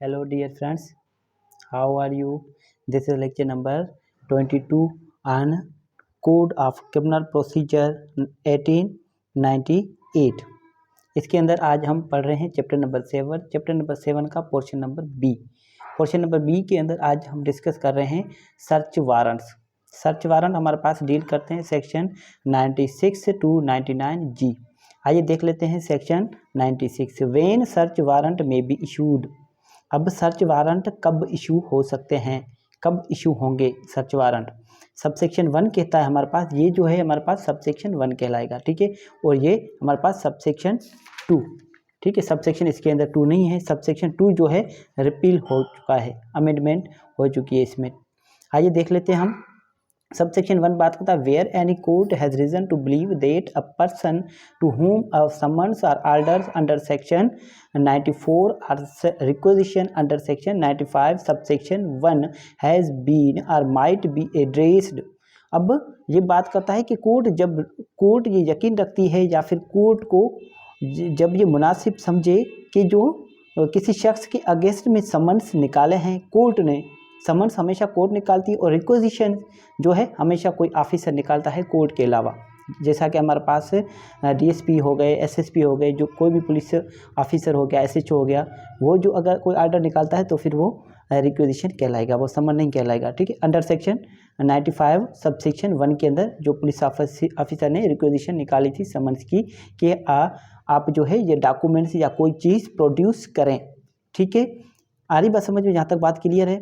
Hello dear friends, how are you? This is lecture number 22 on Code of Criminal Procedure 1898। इसके अंदर आज हम पढ़ रहे हैं चैप्टर नंबर 7 का portion number B. Portion number B के अंदर आज हम डिस्कस कर रहे हैं सर्च वारंट्स। सर्च वारंट हमारे पास डील करते हैं सेक्शन 96 टू 99 जी। आइए देख लेते हैं सेक्शन 96। व्हेन सर्च वारंट में बी इशूड। अब सर्च वारंट कब इशू हो सकते हैं, कब इशू होंगे सर्च वारंट? सबसेक्शन 1 कहता है हमारे पास, ये जो है हमारे पास सबसेक्शन 1 कहलाएगा, ठीक है। और ये हमारे पास सबसेक्शन 2, ठीक है। सबसेक्शन इसके अंदर 2 नहीं है, सबसेक्शन 2 जो है रिपील हो चुका है, अमेंडमेंट हो चुकी है इसमें। आइए देख लेते हैं हम। सबसेक्शन 1 बात करता है where any court has reason to believe that a person to whom a summons or orders under section 94 or requisition under section 95 subsection 1 has been or might be addressed। अब ये बात करता है कि जब कोर्ट ये यकीन रखती है या फिर कोर्ट को जब ये मुनासिब समझे कि जो किसी शख्स के अगेंस्ट में समन्स निकाले हैं, कोर्ट ने समन्स हमेशा कोर्ट निकालती है और रिक्वेजिशन जो है हमेशा कोई ऑफिसर निकालता है कोर्ट के अलावा। जैसा कि हमारे पास डीएसपी हो गए, एसएसपी हो गए, जो कोई भी पुलिस ऑफिसर हो गया, एसएचओ हो गया, वो जो अगर कोई आर्डर निकालता है तो फिर वो रिक्वेजिशन कहलाएगा, वो समन नहीं कहलाएगा, ठीक है। अंडर सेक्शन 95 सबसेक्शन 1 के अंदर जो पुलिस ऑफिसर ने रिक्वेजिशन निकाली थी समन्स की कि आप जो है ये डॉक्यूमेंट्स या कोई चीज़ प्रोड्यूस करें, ठीक है। आ रही बात समझ में? यहाँ तक बात क्लियर है।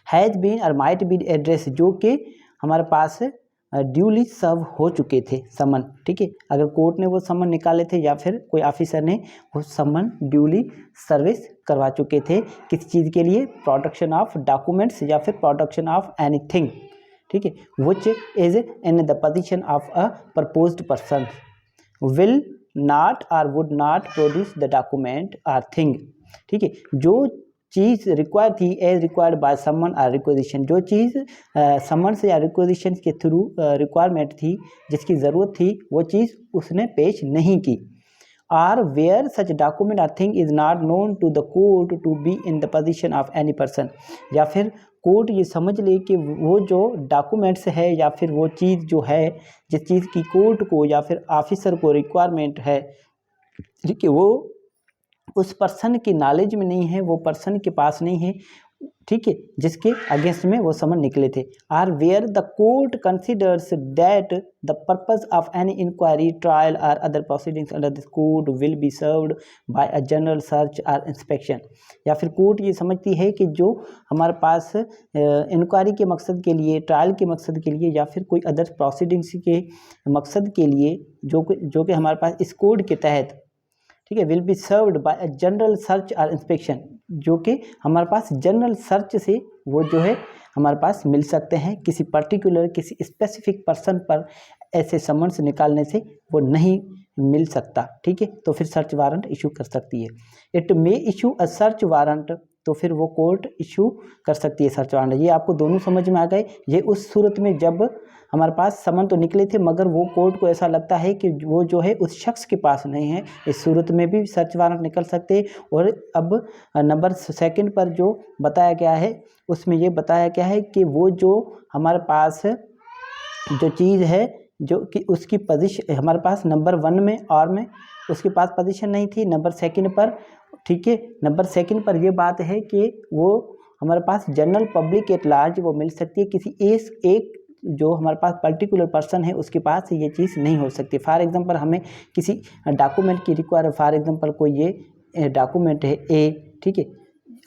हैज़ बीन और माइट बीन एड्रेस जो कि हमारे पास ड्यूली सर्व हो चुके थे समन, ठीक है। अगर कोर्ट ने वो समन निकाले थे या फिर कोई ऑफिसर ने वो समन ड्यूली सर्विस करवा चुके थे किस चीज़ के लिए? प्रोडक्शन ऑफ डॉक्यूमेंट्स या फिर प्रोडक्शन ऑफ एनीथिंग, ठीक है, which is in the position of a proposed person will not और would not produce the document और थिंग, ठीक है। जो चीज़ रिक्वायर थी एज रिक्वायर्ड बाय समन और रिक्वेजिशन, जो चीज़ समन से या रिक्वेजिशन के थ्रू रिक्वायरमेंट थी, जिसकी ज़रूरत थी, वो चीज़ उसने पेश नहीं की। आर वेयर सच डॉक्यूमेंट और thing is not known to the court to be in the position of any person, या फिर कोर्ट ये समझ ले कि वो जो डॉक्यूमेंट्स है या फिर वो चीज़ जो है जिस चीज़ की कोर्ट को या फिर ऑफिसर को रिक्वायरमेंट है, ठीक है, वो उस पर्सन की नॉलेज में नहीं है, वो पर्सन के पास नहीं है, ठीक है, जिसके अगेंस्ट में वो समन निकले थे। Or where the court considers that the purpose of any inquiry, trial और other proceedings under this code will be served by a general search और इंस्पेक्शन, या फिर कोर्ट ये समझती है कि जो हमारे पास इंक्वायरी के मकसद के लिए, ट्रायल के मकसद के लिए या फिर कोई अदर प्रोसीडिंग्स के मकसद के लिए जो कि हमारे पास इस कोड के तहत, ठीक है, will be served by a general search और इंस्पेक्शन, जो कि हमारे पास जनरल सर्च से वो जो है हमारे पास मिल सकते हैं, किसी पर्टिकुलर किसी स्पेसिफिक पर्सन पर ऐसे समन्स निकालने से वो नहीं मिल सकता, ठीक है। तो फिर सर्च वारंट इशू कर सकती है। It may issue a search warrant, तो फिर वो कोर्ट इशू कर सकती है सर्च वारंट। ये आपको दोनों समझ में आ गए। ये उस सूरत में जब हमारे पास समन तो निकले थे मगर वो कोर्ट को ऐसा लगता है कि वो जो है उस शख्स के पास नहीं है, इस सूरत में भी सर्च वारंट निकल सकते हैं। और अब नंबर 2 पर जो बताया गया है उसमें ये बताया गया है कि वो जो हमारे पास जो चीज़ है जो कि उसकी पोजीशन हमारे पास नंबर 1 में और में उसके पास पोजीशन नहीं थी, नंबर 2 पर, ठीक है। नंबर 2 पर ये बात है कि वो हमारे पास जनरल पब्लिक एट लार्ज वो मिल सकती है, किसी एक जो हमारे पास पर्टिकुलर पर्सन है उसके पास ये चीज़ नहीं हो सकती। फॉर एग्जांपल हमें किसी डॉक्यूमेंट की रिक्वायर, फॉर एग्जांपल कोई ये डॉक्यूमेंट है ए, ठीक है,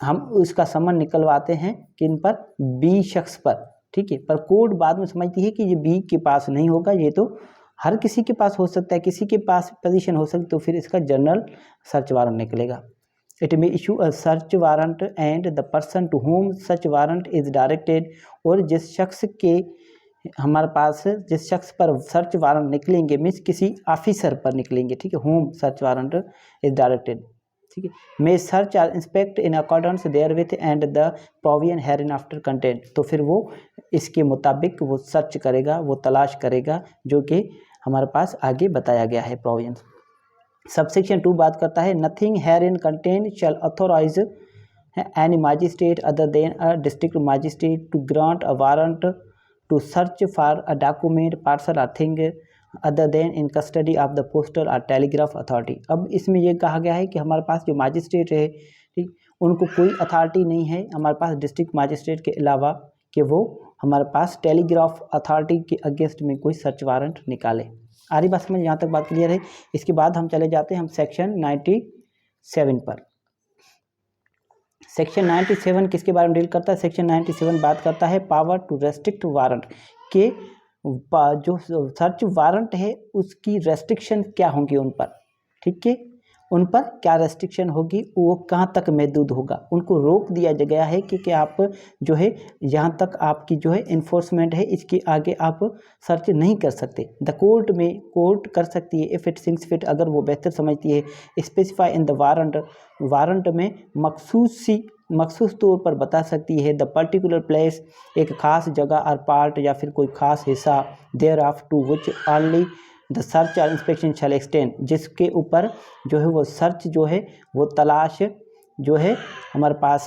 हम उसका समन निकलवाते हैं किन पर? बी शख्स पर, ठीक है। पर कोर्ट बाद में समझती है कि ये बी के पास नहीं होगा, ये तो हर किसी के पास हो सकता है, किसी के पास पोजीशन हो सकती, तो फिर इसका जनरल सर्च वारंट निकलेगा। It may issue a search warrant and the person to whom such warrant is directed, और जिस शख्स के हमारे पास जिस शख्स पर सर्च वारंट निकलेंगे मीन्स किसी ऑफिसर पर निकलेंगे, ठीक है, whom search warrant is directed, ठीक है, मे सर्च और inspect in accordance therewith and the provision hereinafter content, तो फिर वो इसके मुताबिक वो सर्च करेगा, वो तलाश करेगा जो कि हमारे पास आगे बताया गया है प्रोविजन। सबसेक्शन 2 बात करता है nothing herein contain shall authorise any magistrate other than a district magistrate to grant a warrant to search for a document parcel और thing other than in custody of the postal और telegraph authority. अब इसमें ये कहा गया है कि हमारे पास जो मजिस्ट्रेट है, ठीक, उनको कोई अथॉरिटी नहीं है हमारे पास डिस्ट्रिक्ट मजिस्ट्रेट के अलावा कि वो हमारे पास टेलीग्राफ अथॉरिटी के अगेंस्ट में कोई सर्च वारंट निकाले। आ रही बात समझ, यहाँ तक बात क्लियर है। इसके बाद हम चले जाते हैं हम सेक्शन 97 पर। सेक्शन 97 किसके बारे में डील करता है? सेक्शन 97 बात करता है पावर टू रेस्ट्रिक्ट वारंट के जो सर्च वारंट है उसकी रेस्ट्रिक्शन क्या होंगी उन पर, ठीक है, उन पर क्या रेस्ट्रिक्शन होगी, वो कहाँ तक महदूद होगा, उनको रोक दिया गया है कि आप जो है यहाँ तक आपकी जो है इन्फोर्समेंट है, इसके आगे आप सर्च नहीं कर सकते। द कोर्ट में कोर्ट कर सकती है इफ़ इट सिंक्स फिट, अगर वो बेहतर समझती है। स्पेसिफाई इन द वारंट में मखसूस तौर पर बता सकती है द पर्टिकुलर प्लेस, एक खास जगह और पार्ट या फिर कोई खास हिस्सा, thereof to which only the search और इंस्पेक्शन शैल एक्सटेंड, जिसके ऊपर जो है वो सर्च जो है वो तलाश जो है हमारे पास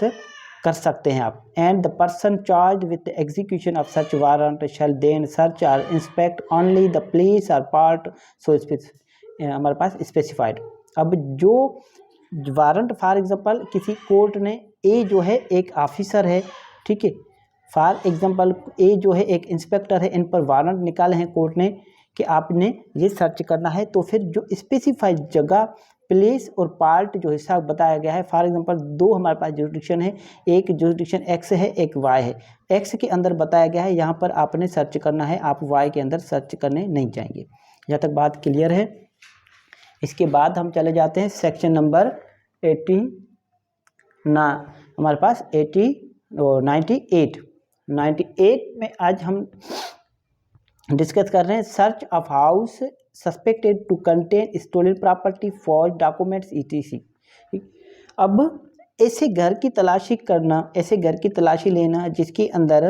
कर सकते हैं आप। And the person charge with the execution of search warrant shall then search और inspect only the place or part so हमारे पास स्पेसिफाइड। अब जो वारंट फॉर एग्जांपल किसी कोर्ट ने ए जो है एक ऑफिसर है, ठीक है, फॉर एग्जांपल ए जो है एक इंस्पेक्टर है, इन पर वारंट निकाले हैं कोर्ट ने कि आपने ये सर्च करना है, तो फिर जो स्पेसिफाइड जगह, प्लेस और पार्ट जो हिस्सा बताया गया है, फॉर एग्जांपल दो हमारे पास जुरिडिक्शन है, एक जुरिडिक्शन एक्स है एक वाई है। एक्स के अंदर बताया गया है यहाँ पर आपने सर्च करना है, आप वाई के अंदर सर्च करने नहीं जाएंगे। यहाँ तक बात क्लियर है। इसके बाद हम चले जाते हैं सेक्शन नंबर 80 ना हमारे पास 98 में आज हम डिस्कस कर रहे हैं search of house suspected to contain stolen property for documents ETC. अब ऐसे घर की तलाशी करना, ऐसे घर की तलाशी लेना जिसके अंदर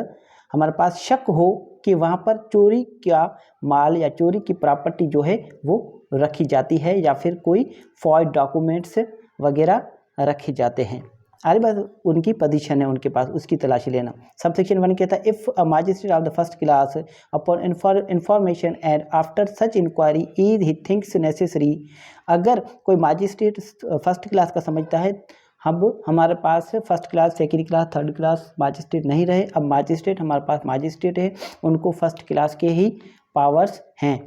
हमारे पास शक हो कि वहाँ पर चोरी का माल या चोरी की प्रॉपर्टी जो है वो रखी जाती है या फिर कोई फॉल्ट डॉक्यूमेंट्स वगैरह रखे जाते हैं। अरे बस उनकी पोजीशन है उनके पास, उसकी तलाशी लेना। सब सेक्शन 1 कहता है if a magistrate of the first class upon information and after such inquiry is he thinks necessary, अगर कोई मजिस्ट्रेट फर्स्ट क्लास का समझता है, अब हमारे पास first class second class third class magistrate नहीं रहे, अब मजिस्ट्रेट हमारे पास मजिस्ट्रेट है, उनको फर्स्ट क्लास के ही पावर्स हैं।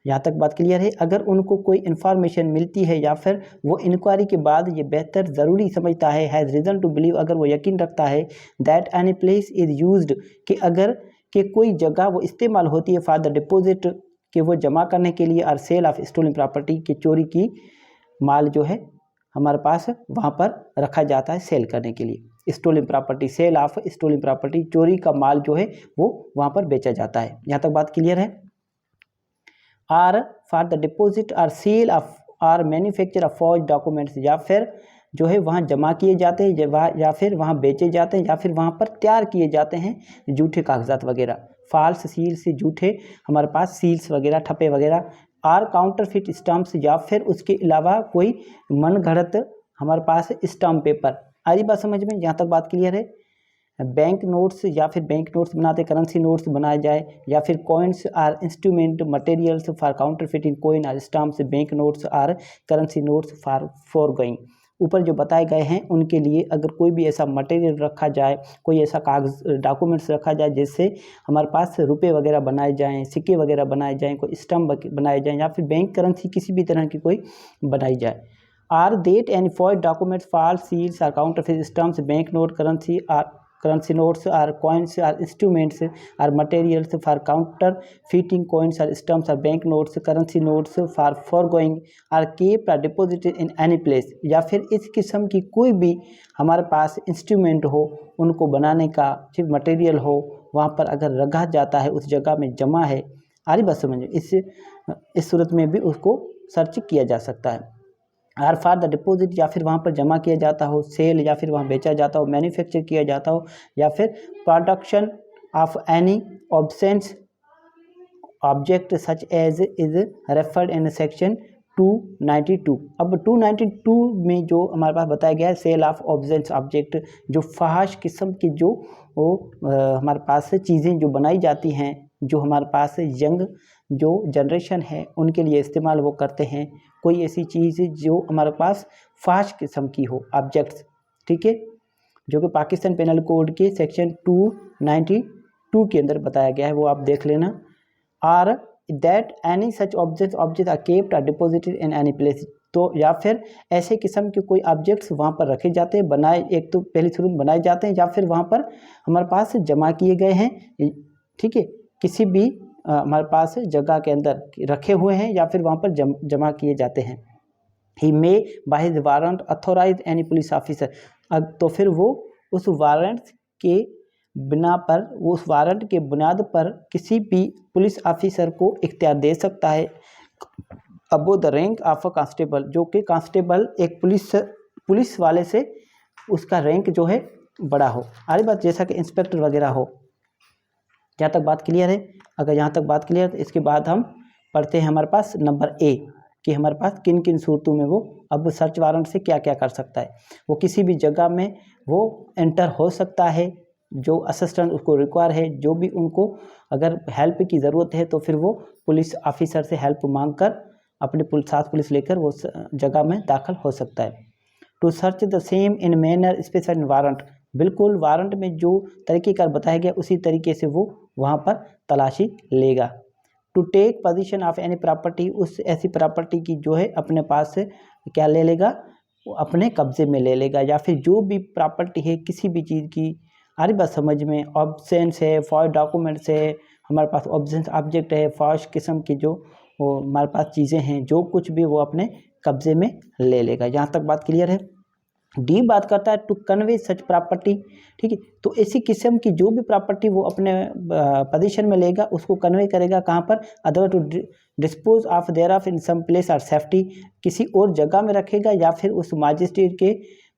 यहाँ तक बात क्लियर है। अगर उनको कोई इन्फॉर्मेशन मिलती है या फिर वो इंक्वायरी के बाद ये बेहतर ज़रूरी समझता है, हैज़ रीज़न टू बिलीव, अगर वो यकीन रखता है that any place is used, कि अगर कि कोई जगह वो इस्तेमाल होती है फॉर द डिपॉजिट, कि वो जमा करने के लिए, और सेल ऑफ स्टोलन प्रॉपर्टी, की चोरी की माल जो है हमारे पास वहाँ पर रखा जाता है सेल करने के लिए। Stolen property, sale of stolen property, चोरी का माल जो है वो वहाँ पर बेचा जाता है। यहाँ तक बात क्लियर है। Or for the deposit or sale of or manufacture of forge documents, या फिर जो है वहाँ जमा किए जाते हैं या फिर वहाँ बेचे जाते हैं या फिर वहाँ पर तैयार किए जाते हैं झूठे कागजात वगैरह, फॉल्स सील से झूठे हमारे पास सील्स वगैरह, ठप्पे वगैरह, आर काउंटरफिट स्टाम्प्स, या फिर उसके अलावा कोई मन घड़त हमारे पास स्टाम्प पेपर। आ रही बात समझ में? यहाँ तक बात क्लियर है। बैंक नोट्स या फिर बैंक नोट्स बनाते, करेंसी नोट्स बनाए जाए, या फिर coins or instrument materials for counterfeiting coin or stamps, bank notes or currency notes for foregoing. ऊपर जो बताए गए हैं उनके लिए अगर कोई भी ऐसा मटेरियल रखा जाए, कोई ऐसा कागज डॉक्यूमेंट्स रखा जाए जिससे हमारे पास रुपए वगैरह बनाए जाएँ, सिक्के वगैरह बनाए जाएँ, कोई स्टम्प बनाए जाएँ, या फिर बैंक करेंसी किसी भी तरह की कोई बनाई जाए। Or that and for documents false seals or counterfeit stamps, bank note, currency notes or coins or instruments or materials for counterfeiting coins or stamps or bank notes, currency notes for foregoing are kept or deposited in any place, या फिर इस किस्म की कोई भी हमारे पास instrument हो, उनको बनाने का ठीक मटेरियल हो, वहाँ पर अगर रखा जाता है उस जगह में जमा है, आरी बात समझिए, इस सूरत में भी उसको सर्च किया जा सकता है। आर फॉर द डिपॉजिट, या फिर वहाँ पर जमा किया जाता हो, सेल या फिर वहाँ बेचा जाता हो, मैन्युफैक्चर किया जाता हो, या फिर production of any obscene object such as is referred in section 292। अब 292 में जो हमारे पास बताया गया है सेल ऑफ ऑब्जेक्ट ऑब्जेक्ट, जो फहाश किस्म की जो हमारे पास से चीज़ें जो बनाई जाती हैं, जो हमारे पास यंग जो जनरेशन है उनके लिए इस्तेमाल वो करते हैं, कोई ऐसी चीज़ जो हमारे पास फहाश किस्म की हो ऑब्जेक्ट्स, ठीक है, जो कि पाकिस्तान पेनल कोड के सेक्शन 292 के अंदर बताया गया है, वो आप देख लेना। Or that any such object are kept or deposited in any place, तो या फिर ऐसे किस्म के कोई ऑब्जेक्ट्स वहाँ पर रखे जाते हैं, बनाए, एक तो पहली शुरू में बनाए जाते हैं या फिर वहाँ पर हमारे पास जमा किए गए हैं, ठीक है, किसी भी हमारे पास जगह के अंदर रखे हुए हैं या फिर वहाँ पर जमा किए जाते हैं। He may by his warrant authorise any police officer, तो फिर वो उस वारंट के बिना पर, उस वारंट के बुनियाद पर किसी भी पुलिस ऑफिसर को इख्तियार दे सकता है above the rank of a constable, जो कि कांस्टेबल एक पुलिस वाले से उसका रैंक जो है बड़ा हो। आगे बात, जैसा कि इंस्पेक्टर वगैरह हो। यहाँ तक बात क्लियर है? अगर यहाँ तक बात क्लियर है तो इसके बाद हम पढ़ते हैं हमारे पास नंबर ए कि हमारे पास किन किन सूरतों में वो अब सर्च वारंट से क्या क्या कर सकता है। वो किसी भी जगह में वो एंटर हो सकता है, जो असिस्टेंट उसको रिक्वायर है, जो भी उनको अगर हेल्प की ज़रूरत है तो फिर वो पुलिस ऑफिसर से हेल्प मांगकर अपने साथ पुलिस लेकर वो जगह में दाखिल हो सकता है। To search the same in manner specified in warrant, बिल्कुल वारंट में जो तरीक़ेकार बताया गया उसी तरीके से वो वहाँ पर तलाशी लेगा। To take position of any property, उस ऐसी प्रॉपर्टी की जो है अपने पास से क्या ले लेगा, वो अपने कब्जे में ले लेगा, या फिर जो भी प्रॉपर्टी है किसी भी चीज़ की, आ रही बात समझ में, ऑब्सेंस है, फॉर डॉक्यूमेंट्स है, हमारे पास ऑब्सेंस ऑब्जेक्ट है, फॉश किस्म की जो वो हमारे पास चीज़ें हैं, जो कुछ भी वो अपने कब्जे में ले लेगा। यहाँ तक बात क्लियर है? डी बात करता है टू कन्वे सच प्रॉपर्टी, ठीक है, तो ऐसी किस्म की जो भी प्रॉपर्टी वो अपने पोजीशन में लेगा उसको कन्वे करेगा कहाँ पर, other to dispose of thereof in some place or safety, किसी और जगह में रखेगा या फिर उस मजिस्ट्रेट के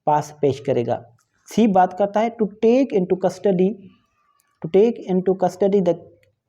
पास पेश करेगा। सी बात करता है to take into custody the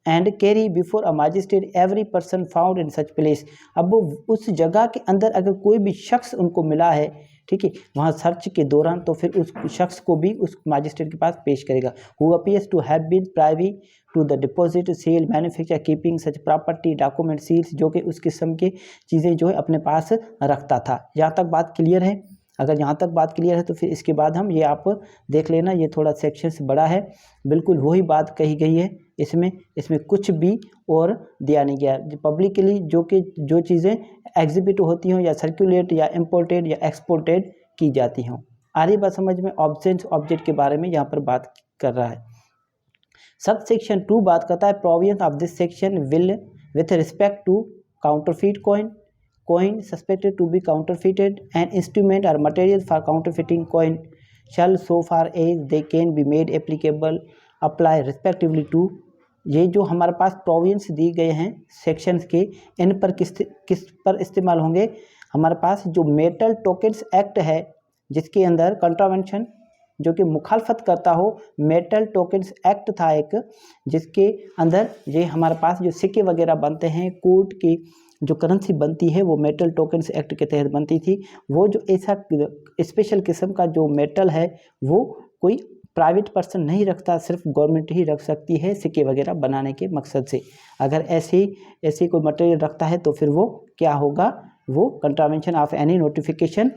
and carry before a magistrate every person found in such place, अब उस जगह के अंदर अगर कोई भी शख्स उनको मिला है, ठीक है, वहाँ सर्च के दौरान, तो फिर उस शख्स को भी उस मजिस्ट्रेट के पास पेश करेगा। Who appears to have been privy to the deposit sale manufacture keeping such property document seals, जो कि उस किस्म की चीज़ें जो है अपने पास रखता था। यहाँ तक बात क्लियर है? अगर यहाँ तक बात क्लियर है तो फिर इसके बाद हम ये आप देख लेना, ये थोड़ा सेक्शन से बड़ा है, बिल्कुल वही बात कही गई है इसमें कुछ भी और दिया नहीं गया। पब्लिकली जो चीज़ें एग्जिबिट होती हों या सर्कुलेट या इम्पोर्टेड या एक्सपोर्टेड की जाती हों। आ रही बात समझ में? ऑब्जेक्ट के बारे में यहाँ पर बात कर रहा है। सब सेक्शन 2 बात करता है provision of this section will with respect to counterfeit coin suspected to be counterfeited and instrument or material for counterfeiting coin shall so far as they can be made applicable apply respectively to, ये जो हमारे पास provisions दिए गए हैं sections के, इन पर किस पर इस्तेमाल होंगे। हमारे पास जो मेटल टोकन्स एक्ट है जिसके अंदर कंट्रावेंशन जो कि मुखालफत करता हो, मेटल टोकन्स एक्ट था एक, जिसके अंदर ये हमारे पास जो सिक्के वगैरह बनते हैं, कोर्ट की जो करेंसी बनती है वो मेटल टोकन्स एक्ट के तहत बनती थी। वो जो ऐसा स्पेशल किस्म का जो मेटल है वो कोई प्राइवेट पर्सन नहीं रखता, सिर्फ गवर्नमेंट ही रख सकती है सिक्के वगैरह बनाने के मकसद से। अगर ऐसी कोई मटेरियल रखता है तो फिर वो क्या होगा, वो contravention of any notification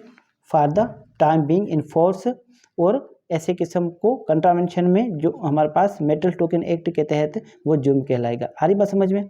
for the time being in force, और ऐसे किस्म को कंट्रावेंशन में जो हमारे पास मेटल टोकन एक्ट के तहत वो जुर्म कहलाएगा। आ रही बात समझ में?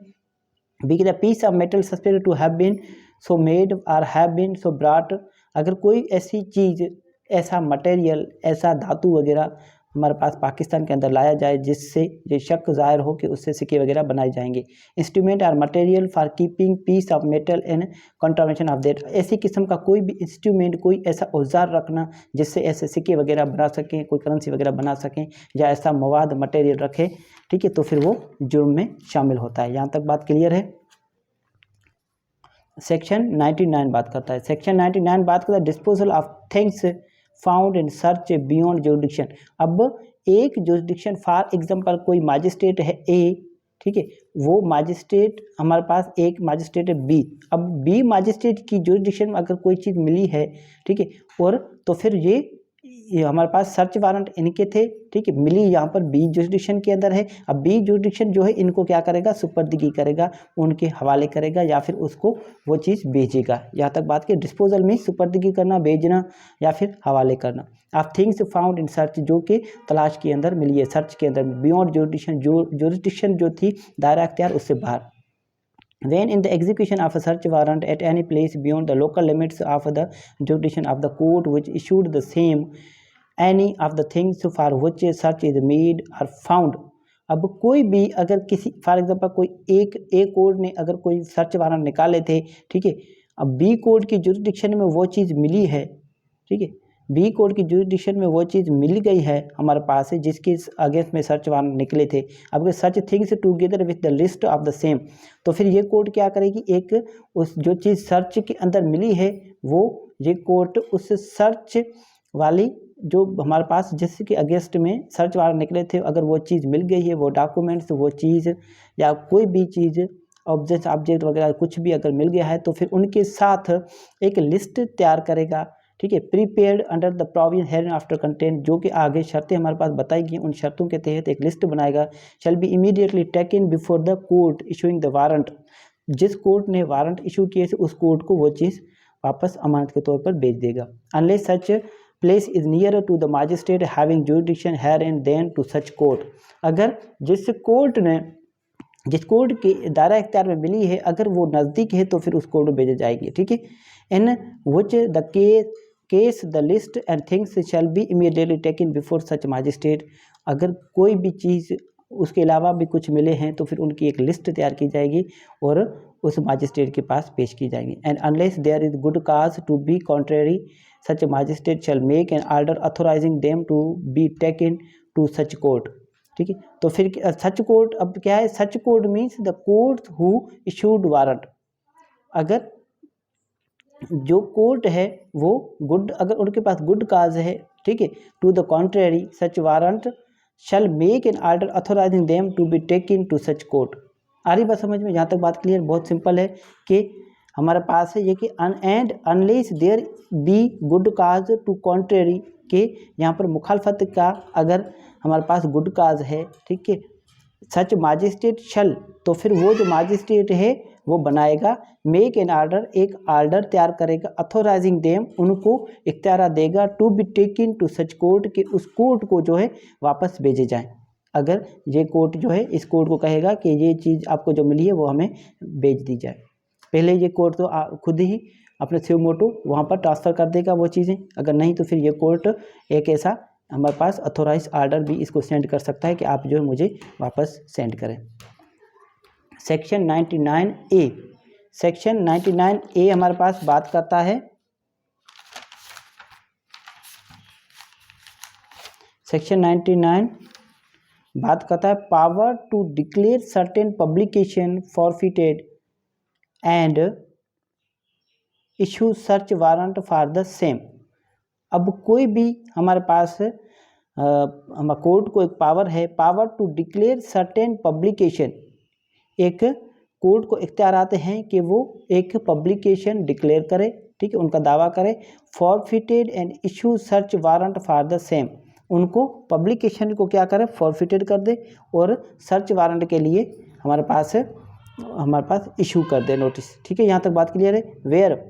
Because a piece of metal suspected to have been so made or have been so brought, अगर कोई ऐसी चीज़, ऐसा मटेरियल, ऐसा धातु वगैरह हमारे पास पाकिस्तान के अंदर लाया जाए जिससे ये शक ज़ाहिर हो कि उससे सिक्के वगैरह बनाए जाएंगे। Instrument or material for keeping piece of metal in contravention of that, ऐसी किस्म का कोई भी इंस्ट्रूमेंट, कोई ऐसा औजार रखना जिससे ऐसे सिक्के वगैरह बना सकें, कोई करेंसी वगैरह बना सकें, या ऐसा मवाद मटेरियल रखे, ठीक है, तो फिर वो जुर्म में शामिल होता है। यहाँ तक बात क्लियर है? सेक्शन 99 बात करता है। सेक्शन 99 बात करता है disposal of things found in search beyond jurisdiction. अब एक जुरिडिक्शन, फॉर एग्जांपल कोई मजिस्ट्रेट है ए, ठीक ठीक है, वो मैजिस्ट्रेट हमारे पास एक मैजिस्ट्रेट है बी। अब बी मैजिस्ट्रेट की जुरिडिक्शन में अगर कोई चीज़ मिली है, ठीक है, और तो फिर ये हमारे पास सर्च वारंट इनके थे, ठीक है, मिली यहाँ पर बी जुरिडिक्शन के अंदर है। अब बी जुरिडिक्शन जो है इनको क्या करेगा, सुपर्दगी करेगा, उनके हवाले करेगा या फिर उसको वो चीज़ भेजेगा। यहाँ तक बात की डिस्पोजल में सुपर्दगी करना, भेजना या फिर हवाले करना। आप थिंग्स फाउंड इन सर्च, जो कि तलाश के अंदर मिली है, सर्च के अंदर बियॉन्ड जुरिडिक्शन, जुरिडिक्शन जो थी दायरा अख्तियार उससे बाहर। When in the execution of a search warrant at any place beyond the local limits of the jurisdiction of the court which issued the same, any of the things for which search is made are found। अब कोई भी अगर किसी for example कोई एक court ने अगर कोई सर्च वारंट निकाले थे, ठीक है, अब बी कोर्ट की जुरिडिक्शन में वो चीज़ मिली है, ठीक है, बी कोर्ट की जुरिडिक्शन में वो चीज़ मिल गई है हमारे पास है जिसके अगेंस्ट में सर्च वारंट निकले थे। अब अगर search things together with the list of the same, तो फिर ये कोर्ट क्या करेगी, एक उस जो चीज़ सर्च के अंदर मिली है वो ये कोर्ट उस सर्च वाली जो हमारे पास जिसके अगेंस्ट में सर्च वारंट निकले थे, अगर वो चीज़ मिल गई है, वो डॉक्यूमेंट्स, वो चीज़ या कोई भी चीज़ ऑब्जेक्ट वगैरह कुछ भी अगर मिल गया है, तो फिर उनके साथ एक लिस्ट तैयार करेगा, ठीक है, prepared under the provision hereafter content, जो कि आगे शर्तें हमारे पास बताई गई, उन शर्तों के तहत एक लिस्ट बनाएगा। शैल be immediately taken before the court issuing the warrant, जिस कोर्ट ने वारंट इशू किए थे उस कोर्ट को वो चीज़ वापस अमानत के तौर पर भेज देगा। Unless such place is near to the magistrate having jurisdiction here and then to such court, अगर जिस कोर्ट के दायरा इख्तियार में मिली है अगर वो नज़दीक है तो फिर उस कोर्ट में भेजी जाएगी, ठीक है। In which the case the list and things shall be immediately taken before such magistrate, अगर कोई भी चीज़ उसके अलावा भी कुछ मिले हैं तो फिर उनकी एक लिस्ट तैयार की जाएगी और उस मैजिस्ट्रेट के पास पेश की जाएगी। And unless there is good cause to be contrary such magistrate shall make an order authorising them to be taken to such court, ठीक है। तो फिर सच कोर्ट अब क्या है, such court means the court who issued warrant, अगर जो court है वो गुड, अगर उनके पास गुड काज है, ठीक है, to the contrary such warrant shall make an order authorising them to be taken to such court. आ रही बात समझ में? यहाँ तक बात क्लियर, बहुत सिंपल है कि हमारे पास है ये कि and unless there be good cause to contrary, के यहाँ पर मुखालफत का अगर हमारे पास गुड काज है, ठीक है, सच मैजिस्ट्रेट शल, तो फिर वो जो मैजिस्ट्रेट है वो बनाएगा, मेक एन ऑर्डर, एक ऑर्डर तैयार करेगा, अथोराइजिंग देम, उनको इख्तियार देगा, to be taken to such court, के उस कोर्ट को जो है वापस भेजे जाएं। अगर ये कोर्ट जो है इस कोर्ट को कहेगा कि ये चीज़ आपको जो मिली है वो हमें भेज दी जाए, पहले ये कोर्ट तो खुद ही अपने स्यू मोटो वहाँ पर ट्रांसफ़र कर देगा वो चीज़ें, अगर नहीं तो फिर ये कोर्ट एक ऐसा हमारे पास अथोराइज ऑर्डर भी इसको सेंड कर सकता है कि आप जो है मुझे वापस सेंड करें। सेक्शन 99A, सेक्शन 99A हमारे पास बात करता है, सेक्शन 99 बात करता है power to declare certain publication forfeited and issue search warrant for the same. अब कोई भी हमारे पास हमारे कोर्ट को एक पावर है, power to declare certain publication, एक कोर्ट को इख्तियार आते हैं कि वो एक पब्लिकेशन डिक्लेयर करे, ठीक है, उनका दावा करे, forfeited and issue search warrant for the same, उनको पब्लिकेशन को क्या करे, फॉरफिटेड कर दे और सर्च वारंट के लिए हमारे पास इशू कर दे नोटिस, ठीक है। यहाँ तक बात क्लियर है। Where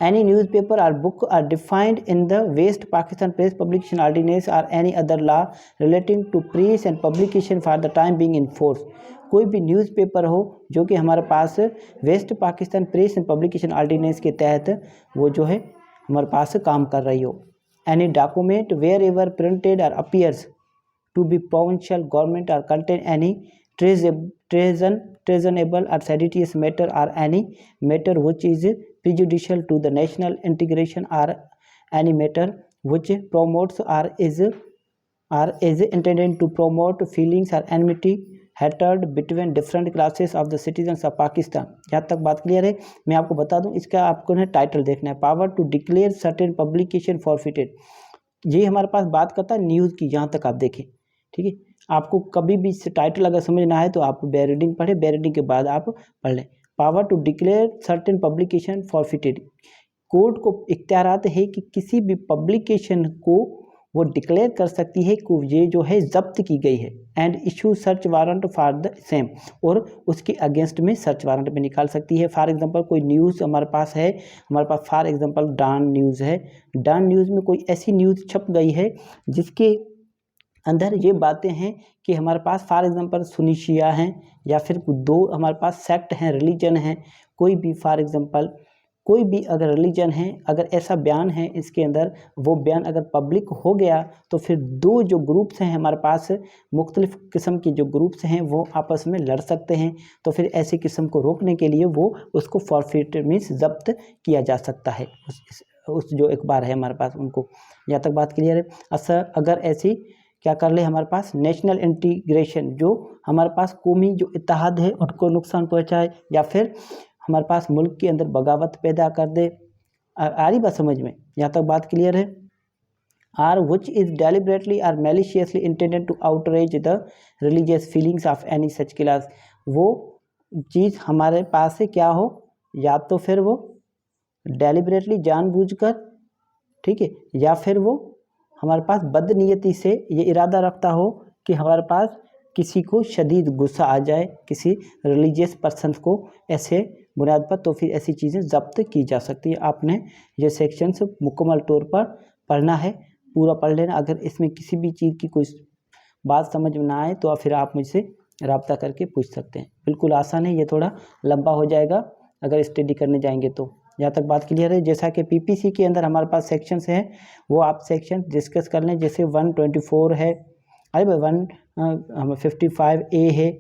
any newspaper or book are defined in the West Pakistan Press Publication Ordinance or any other law relating to press and publication for the time being in force, कोई भी newspaper हो जो कि हमारे पास West Pakistan press and publication ordinance के तहत वो जो है हमारे पास काम कर रही हो। Any document wherever printed or appears to be provincial government or contain any treasonable or seditious matter or any matter which is prejudicial to the national integration or any matter which promotes or is intended to promote feelings or enmity hatred between different classes of the citizens of Pakistan। यहाँ तक बात clear है। मैं आपको बता दूं इसका आपको ना टाइटल देखना है, power to declare certain publication forfeited, ये हमारे पास बात करता है न्यूज़ की। यहाँ तक आप देखें ठीक है। आपको कभी भी टाइटल अगर समझ ना आए तो आप बेरीडिंग पढ़े, बेरीडिंग के बाद आप पढ़ लें। Power to declare certain publication forfeited, court को इख्तियारात है कि किसी भी पब्लिकेशन को वो डिक्लेयर कर सकती है कि ये जो है जब्त की गई है, and issue search warrant for the same, और उसके अगेंस्ट में सर्च वारंट भी निकाल सकती है। फॉर एग्जांपल कोई न्यूज़ हमारे पास है, हमारे पास फॉर एग्जांपल डॉन न्यूज़ है, डॉन न्यूज़ में कोई ऐसी न्यूज़ छप गई है जिसके अंदर ये बातें हैं कि हमारे पास फॉर एग्जांपल सुन्नी शिया हैं, या फिर दो हमारे पास सेक्ट हैं, रिलीजन हैं, कोई भी फॉर एग्जांपल कोई भी अगर रिलीजन है, अगर ऐसा बयान है इसके अंदर, वो बयान अगर पब्लिक हो गया तो फिर दो जो ग्रुप्स हैं हमारे पास, मुख्तलिफ किस्म के जो ग्रुप्स हैं वो आपस में लड़ सकते हैं। तो फिर ऐसी किस्म को रोकने के लिए वो उसको फॉरफिट मीन्स जब्त किया जा सकता है, उस जो अखबार है हमारे पास उनको। यहाँ तक बात क्लियर है। अच्छा, अगर ऐसी क्या कर ले हमारे पास नेशनल इंटीग्रेशन, जो हमारे पास कौमी जो इत्तेहाद है उनको नुकसान पहुँचाए, या फिर हमारे पास मुल्क के अंदर बगावत पैदा कर दे। आ रही बात समझ में? यहाँ तक बात क्लियर है। Or which is deliberately or maliciously intended to outrage the religious feelings of any such class, वो चीज़ हमारे पास से क्या हो, या तो फिर वो डेलिबरेटली जानबूझकर, ठीक है, या फिर वो हमारे पास बदनीयती से ये इरादा रखता हो कि हमारे पास किसी को शदीद गुस्सा आ जाए किसी रिलीजियस पर्सन को, ऐसे बुनियाद पर, तो फिर ऐसी चीज़ें जब्त की जा सकती है। आपने ये सेक्शंस मुकम्मल तौर पर पढ़ना है, पूरा पढ़ लेना। अगर इसमें किसी भी चीज़ की कोई बात समझ में ना आए तो फिर आप मुझसे रब्ता करके पूछ सकते हैं। बिल्कुल आसान है, ये थोड़ा लंबा हो जाएगा अगर स्टडी करने जाएंगे तो। यहाँ तक बात क्लियर है। जैसा कि पीपीसी के अंदर हमारे पास सेक्शंस हैं, वो आप सेक्शन डिस्कस कर लें। जैसे 124 है, अरे भाई 155A है,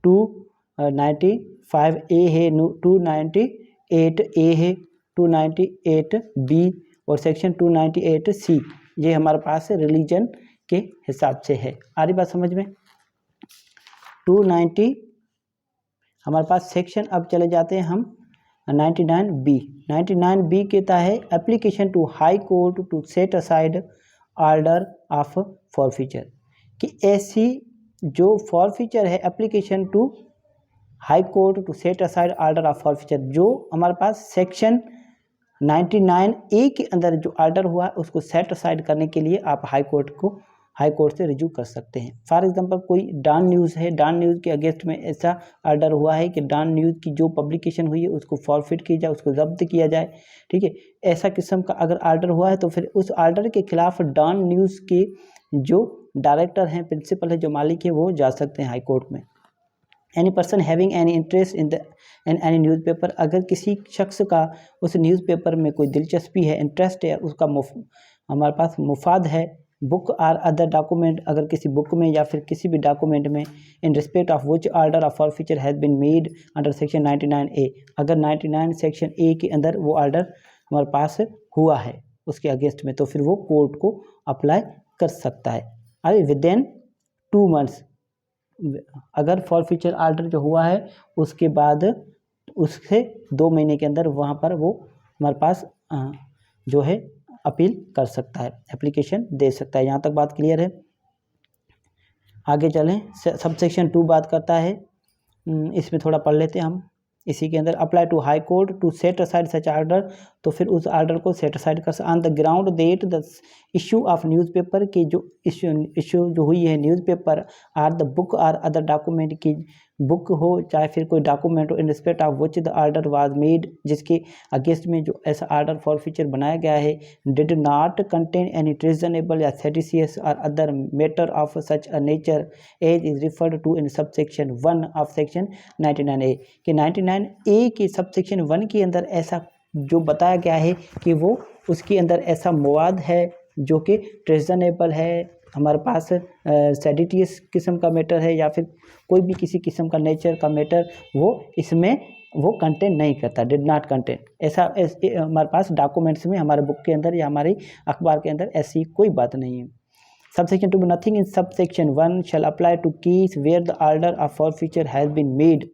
295A है, 298A है, 298B और सेक्शन 298C, ये हमारे पास रिलीजन के हिसाब से है। आ रही बात समझ में? 290 हमारे पास सेक्शन, अब चले जाते हैं हम 99B। 99B कहता है application to high court to set aside order of forfeiture, कि ऐसी जो फॉरफीचर है, application to high court to set aside order of forfeiture, जो हमारे पास सेक्शन 99A के अंदर जो ऑर्डर हुआ है उसको सेट असाइड करने के लिए आप हाई कोर्ट से रिज्यू कर सकते हैं। फॉर एग्जांपल कोई डॉन न्यूज़ है, डॉन न्यूज़ के अगेंस्ट में ऐसा ऑर्डर हुआ है कि डॉन न्यूज़ की जो पब्लिकेशन हुई है उसको फॉरफिट किया जाए, उसको जब्त किया जाए, ठीक है। ऐसा किस्म का अगर ऑर्डर हुआ है तो फिर उस ऑर्डर के खिलाफ डॉन न्यूज़ के जो डायरेक्टर हैं, प्रिंसिपल है, जो मालिक है, वो जा सकते हैं हाई कोर्ट में। Any person having any interest in any newspaper, अगर किसी शख्स का उस न्यूज़पेपर में कोई दिलचस्पी है, इंटरेस्ट है, उसका हमारे पास मुफाद है, बुक आर अदर डॉक्यूमेंट, अगर किसी बुक में या फिर किसी भी डॉक्यूमेंट में, in respect of which order of forfeiture has been made under section 99A, अगर 99 सेक्शन A के अंदर वो ऑर्डर हमारे पास हुआ है उसके अगेंस्ट में, तो फिर वो कोर्ट को अप्लाई कर सकता है। अरे विदिन 2 months, अगर फॉरफीचर ऑर्डर जो हुआ है उसके बाद उससे 2 महीने के अंदर वहाँ पर वो हमारे पास जो है अपील कर सकता है, एप्लीकेशन दे सकता है। यहाँ तक बात क्लियर है। आगे चलें, सब सेक्शन 2 बात करता है, इसमें थोड़ा पढ़ लेते हैं हम। इसी के अंदर apply to high court to set aside such order, तो फिर उस ऑर्डर को सेट असाइड कर on the ground that the issue of newspaper की जो इशू जो हुई है newspaper or the book or other document की बुक हो चाहे फिर कोई डॉक्यूमेंट हो, in respect of which the order was made, जिसके अगेंस्ट में जो ऐसा ऑर्डर फॉर फीचर बनाया गया है, did not contain any treasonable या seditious or other matter of such a nature as is referred to in subsection 1 of section 99A, कि 99A के सब सेक्शन 1 के अंदर ऐसा जो बताया गया है कि वो उसके अंदर ऐसा मवाद है जो कि ट्रेजनेबल है, हमारे पास सेडिटियस किस्म का मैटर है, या फिर कोई भी किसी किस्म का नेचर का मैटर वो इसमें वो कंटेंट नहीं करता, डिड नॉट कंटेंट, ऐसा हमारे पास डॉक्यूमेंट्स में, हमारे बुक के अंदर या हमारी अखबार के अंदर ऐसी कोई बात नहीं है। Subsection 2 nothing in subsection 1 shall apply to case where the order of forfeiture has been made,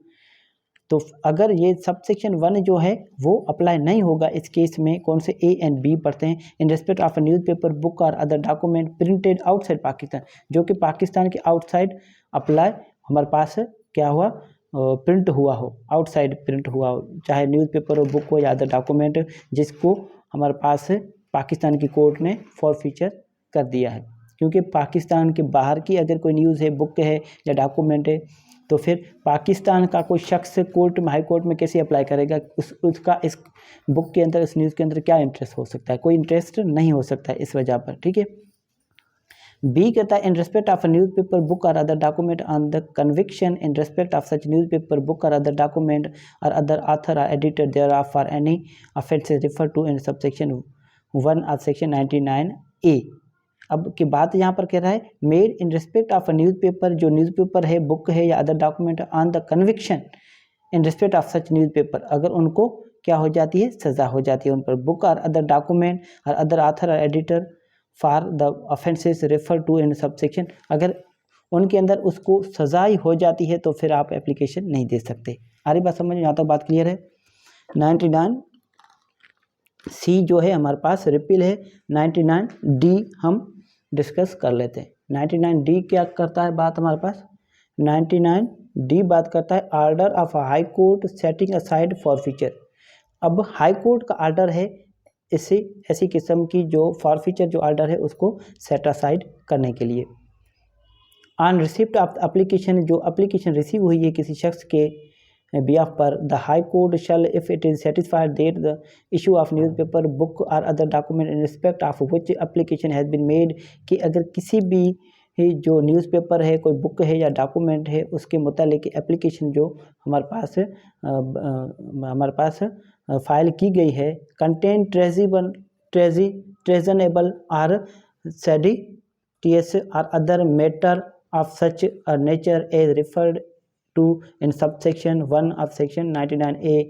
तो तो अगर ये सब सेक्शन 1 जो है वो अप्लाई नहीं होगा इस केस में, कौन से ए एंड बी पढ़ते हैं, in respect of a newspaper, book or other document printed outside Pakistan, जो कि पाकिस्तान के आउटसाइड अप्लाई हमारे पास क्या हुआ, प्रिंट हुआ हो, आउटसाइड प्रिंट हुआ हो, चाहे न्यूज़पेपर हो, बुक हो या अदर डॉक्यूमेंट, जिसको हमारे पास पाकिस्तान की कोर्ट ने फॉरफीचर कर दिया है। क्योंकि पाकिस्तान के बाहर की अगर कोई न्यूज़ है, बुक है या डॉक्यूमेंट है, तो फिर पाकिस्तान का कोई शख्स कोर्ट में, हाई कोर्ट में कैसे अप्लाई करेगा, उसका इस बुक के अंदर, इस न्यूज़ के अंदर क्या इंटरेस्ट हो सकता है, कोई इंटरेस्ट नहीं हो सकता है इस वजह पर, ठीक है। बी कहता है in respect of a newspaper, book or other document on the conviction in respect of such newspaper, book or other document or other author or editor thereof for any offences refer to in subsection 1 of section 99A। अब की बात यहाँ पर कह रहा है made in respect of a newspaper, जो newspaper है, बुक है या other document on the conviction in respect of such newspaper, अगर उनको क्या हो जाती है, सज़ा हो जाती है उन पर, book or other document or other author or editor for the offences refer to in subsection, अगर उनके अंदर उसको सजाई हो जाती है तो फिर आप एप्लीकेशन नहीं दे सकते। आ रही बात समझ में, यहाँ तक बात क्लियर है। 99C जो है हमारे पास रिपील है। 99D हम डिस्कस कर लेते हैं। 99D क्या करता है बात हमारे पास, 99D बात करता है order of high court setting aside forfeiture. अब हाई कोर्ट का आर्डर है ऐसी किस्म की जो फॉरफीचर जो आर्डर है उसको सेट असाइड करने के लिए। ऑन रिसिप्ट ऑफ एप्लीकेशन, जो एप्लीकेशन रिसीव हुई है किसी शख्स के बिहाफ पर, the high court shall if it is satisfied that the issue of newspaper, book or other document in respect of which application has been made, कि अगर किसी भी जो न्यूज़पेपर है, कोई बुक है या डॉक्यूमेंट है, उसके मुतालिक एप्लीकेशन जो हमारे पास फाइल की गई है, content ट्रेजनेबल or seditious or other matter of such a nature as referred to in subsection 1 of section 99A,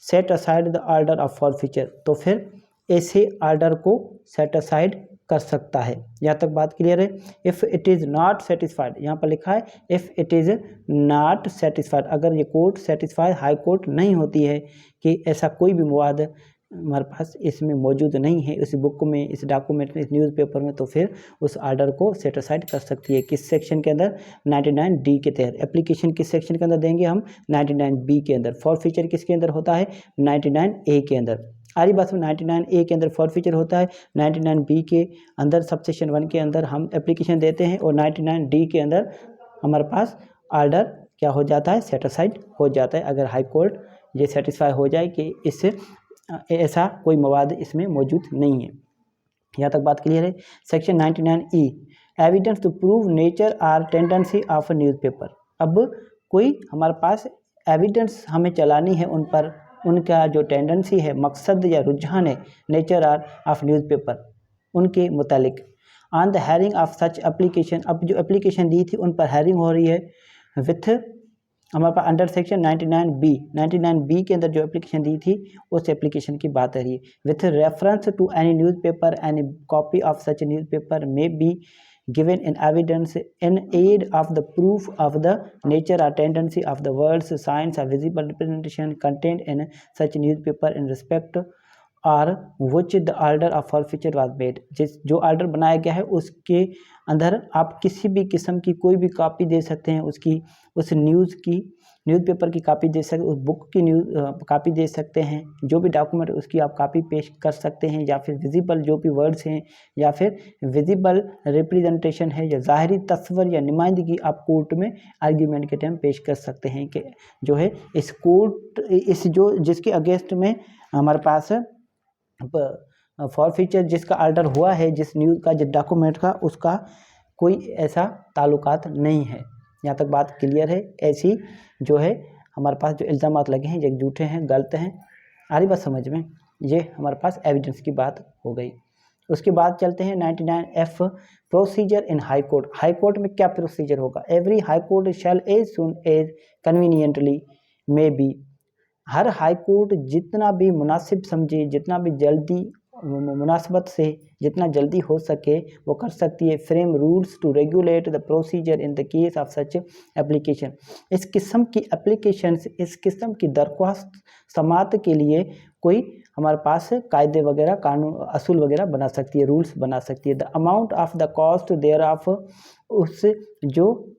set aside the order of forfeiture, तो फिर ऐसे ऑर्डर को सेट असाइड कर सकता है। यहाँ तक बात क्लियर है। If it is not satisfied, यहाँ पर लिखा है if it is not satisfied, अगर ये कोर्ट सेटिस्फाइड, हाई कोर्ट नहीं होती है कि ऐसा कोई भी मवाद हमारे पास इसमें मौजूद नहीं है, इस बुक में, इस डॉक्यूमेंट में, इस न्यूज़पेपर में, तो फिर उस आर्डर को सेट असाइड कर सकती है। किस सेक्शन के अंदर, 99D के तहत। एप्लीकेशन किस सेक्शन के अंदर देंगे हम, 99B के अंदर। फॉरफीचर किसके अंदर होता है, 99A के अंदर। आरी बात में 99A के अंदर फॉरफीचर होता है, 99B के अंदर सबसेक्शन 1 के अंदर हम एप्लीकेशन देते हैं, और 99D के अंदर हमारे पास आर्डर क्या हो जाता है, सेट असाइड हो जाता है, अगर हाई कोर्ट ये सेटिस्फाई हो जाए कि इससे ऐसा कोई मवाद इसमें मौजूद नहीं है। यहाँ तक बात क्लियर है। Section 99E, evidence to prove nature or tendency of newspaper. अब कोई हमारे पास एविडेंस हमें चलानी है उन पर, उनका जो टेंडेंसी है, मकसद या रुझान है, नेचर ऑफ न्यूज़पेपर उनके मुतालिक। On the hearing of such application, अब जो एप्लीकेशन दी थी उन पर हेयरिंग हो रही है विथ हमारे पास अंडर सेक्शन 99B के अंदर जो एप्लीकेशन दी थी उस एप्लीकेशन की बात है रही है। With reference to any newspaper, any copy of such newspaper may be given in evidence in aid of the proof of the nature or tendency of the words, signs or visible representation contained in such newspaper in respect और which the order of forfeiture was made, जिस जो order बनाया गया है उसके अंदर आप किसी भी किस्म की कोई भी कॉपी दे सकते हैं, उसकी उस न्यूज़पेपर की कॉपी दे सकते, उस बुक की कॉपी दे सकते हैं, जो भी डॉक्यूमेंट उसकी आप कॉपी पेश कर सकते हैं, या फिर विजिबल जो भी वर्ड्स हैं, या फिर विजिबल रिप्रेजेंटेशन है, या ज़ाहरी तस्वर या नुमाइंदगी आप कोर्ट में आर्ग्यूमेंट के टाइम पेश कर सकते हैं कि जो है इस कोर्ट इस जो जिसके अगेंस्ट में हमारे पास फॉरफीचर जिसका ऑर्डर हुआ है, जिस न्यूज़ का, जिस डॉक्यूमेंट का, उसका कोई ऐसा ताल्लुकात नहीं है। यहाँ तक बात क्लियर है। ऐसी जो है हमारे पास जो इल्ज़ामात लगे हैं ये झूठे हैं, गलत हैं। आ रही बात समझ में, ये हमारे पास एविडेंस की बात हो गई। उसके बाद चलते हैं 99F, procedure in high court. High court में क्या प्रोसीजर होगा, every high court shall as soon as conveniently may be, हर हाई कोर्ट जितना भी मुनासिब समझे, जितना भी जल्दी मुनासबत से जितना जल्दी हो सके वो कर सकती है। Frame rules to regulate the procedure in the case of such application. इस किस्म की एप्लीकेशंस, इस किस्म की दरख्वास्त समात के लिए कोई हमारे पास कायदे वगैरह, कानून, असूल वगैरह बना सकती है, रूल्स बना सकती है। The amount of the cost thereof, उस जो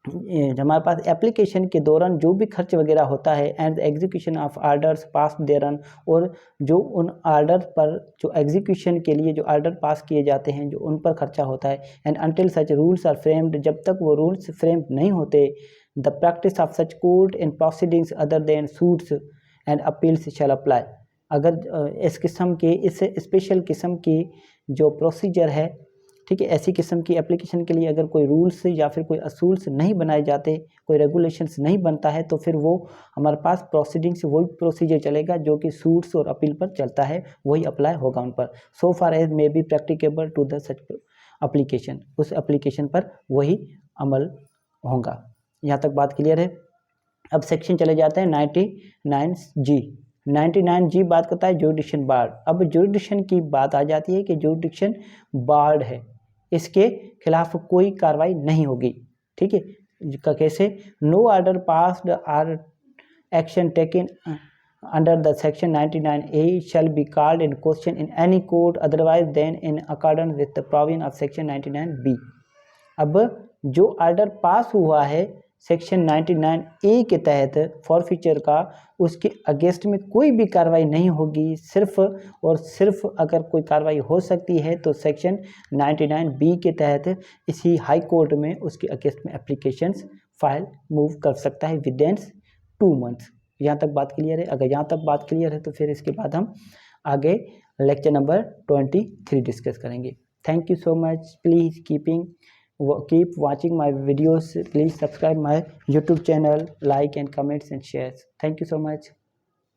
हमारे पास एप्लीकेशन के दौरान जो भी खर्च वगैरह होता है, एंड एग्जीक्यूशन ऑफ आर्डर्स पास देरन, और जो उन आर्डर पर, जो एग्जीक्यूशन के लिए जो आर्डर पास किए जाते हैं, जो उन पर खर्चा होता है। And until such rules are framed, जब तक वो रूल्स फ्रेम नहीं होते, the practice of such court in proceedings other than suits and appeals shall apply. अगर इस किस्म के, इस स्पेशल किस्म की जो प्रोसीजर है, ठीक है, ऐसी किस्म की एप्लीकेशन के लिए अगर कोई रूल्स या फिर कोई असूल्स नहीं बनाए जाते, कोई रेगुलेशंस नहीं बनता है, तो फिर वो हमारे पास प्रोसीडिंग्स, वही प्रोसीजर चलेगा जो कि सूट्स और अपील पर चलता है, वही अप्लाई होगा उन पर। So far as may be practicable to the such application, उस एप्लीकेशन पर वही अमल होगा। यहाँ तक बात क्लियर है। अब सेक्शन चले जाते हैं 99G। 99G बात करता है जुरिडिक्शन बार्ड। अब जुरिडिक्शन की बात आ जाती है कि जुरिडिक्शन बार्ड है, इसके खिलाफ कोई कार्रवाई नहीं होगी। ठीक है, कैसे? No order passed or action taken under the section 99A shall be called in question in any court otherwise than in accordance with the provision of section 99B। अब जो ऑर्डर पास हुआ है सेक्शन 99A के तहत forfeiture का, उसके against में कोई भी कार्रवाई नहीं होगी। सिर्फ और सिर्फ अगर कोई कार्रवाई हो सकती है तो सेक्शन 99B के तहत इसी हाई कोर्ट में उसके अगेंस्ट में एप्लीकेशंस फाइल मूव कर सकता है विद इन 2 मंथ्स। यहाँ तक बात क्लियर है? अगर यहाँ तक बात क्लियर है तो फिर इसके बाद हम आगे लेक्चर नंबर 23 डिस्कस करेंगे। Thank you so much. Please keep watching my videos. Please subscribe my YouTube channel, like and comments and shares. Thank you so much.